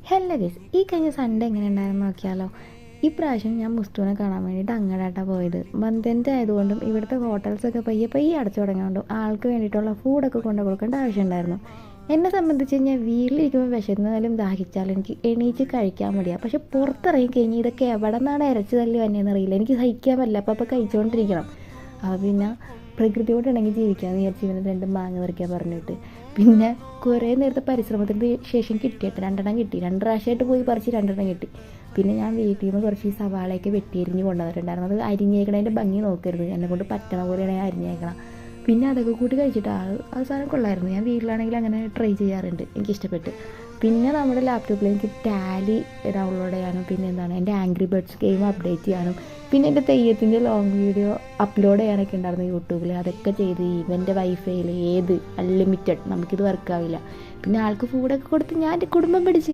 Hello guys, ഈ കഴിഞ്ഞ Sunday എങ്ങനെ ഉണ്ടായിരുന്നു നോക്കിയാലോ. ഈ പ്രാവശ്യം ഞാൻ മുസ്തുവിനെ കാണാൻ വേണ്ടിയിട്ട് അങ്ങടാട്ടാണ് പോയത്. മന്തിൻ്റെ ആയതുകൊണ്ടും ഇവിടുത്തെ ഹോട്ടൽസൊക്കെ പയ്യെ പയ്യെ അടച്ചു തുടങ്ങിയതുകൊണ്ടും ആൾക്ക് വേണ്ടിയിട്ടുള്ള ഫുഡൊക്കെ കൊണ്ടു കൊടുക്കേണ്ട ആവശ്യമുണ്ടായിരുന്നു. എന്നെ സംബന്ധിച്ച് ഞാൻ വീട്ടിലിരിക്കുമ്പോൾ വിശന്നാലും ദാഹിച്ചാലും എനിക്ക് എണീച്ച് കഴിക്കാൻ മടിയാണ്. പക്ഷെ പുറത്തിറങ്ങി കഴിഞ്ഞാൽ ഇതൊക്കെ എവിടെ നിന്നാണ് ഇരച്ച് തല്ലി വന്നതെന്ന് അറിയില്ല. എനിക്ക് സഹിക്കാൻ പറ്റില്ല. അപ്പോൾ കഴിച്ചുകൊണ്ടിരിക്കണം. അപ്പോൾ പിന്നെ പ്രകൃതിയോട് ഇണങ്ങി ജീവിക്കാമെന്ന് വിചാരിച്ച് ഇവന് 2 മാങ്ങ പറിക്കാൻ പറഞ്ഞിട്ട് പിന്നെ കുറേ നേരത്തെ പരിശ്രമത്തിന് ശേഷം കിട്ടിയിട്ട് 2 കിട്ടി. 2 പ്രാവശ്യമായിട്ട് പോയി പറിച്ച് 2 കിട്ടി. പിന്നെ ഞാൻ വീട്ടിൽ നിന്ന് കുറച്ച് സവാളയൊക്കെ വെട്ടിയരിഞ്ഞ് കൊണ്ടുവന്നിട്ടുണ്ടായിരുന്നു. അത് അരിഞ്ഞേക്കണതിൻ്റെ ഭംഗി നോക്കരുത്, എന്നെക്കൊണ്ട് പറ്റണ പോലെയാണ് ഞാൻ അരിഞ്ഞേക്കണം. പിന്നെ അതൊക്കെ കൂട്ടി കഴിച്ചിട്ട് അവസാനം കൊള്ളായിരുന്നു. ഞാൻ വീട്ടിലാണെങ്കിൽ അങ്ങനെ ട്രൈ ചെയ്യാറുണ്ട്, എനിക്കിഷ്ടപ്പെട്ട്. പിന്നെ നമ്മുടെ ലാപ്ടോപ്പിൽ എനിക്ക് ടാലി ഡൗൺലോഡ് ചെയ്യാനും പിന്നെ എൻ്റെ ആംഗ്രി ബേർഡ്സ് ഗെയിം അപ്ഡേറ്റ് ചെയ്യാനും പിന്നെ എൻ്റെ തെയ്യത്തിൻ്റെ ലോങ് വീഡിയോ അപ്ലോഡ് ചെയ്യാനൊക്കെ ഉണ്ടായിരുന്നു യൂട്യൂബിൽ. അതൊക്കെ ചെയ്ത് ഇവൻ്റെ വൈഫൈയിൽ അൺലിമിറ്റഡ് നമുക്കിത് വർക്കാവില്ല. പിന്നെ ആൾക്ക് ഫുഡൊക്കെ കൊടുത്ത് ഞാൻ എൻ്റെ കുടുംബം പിടിച്ച്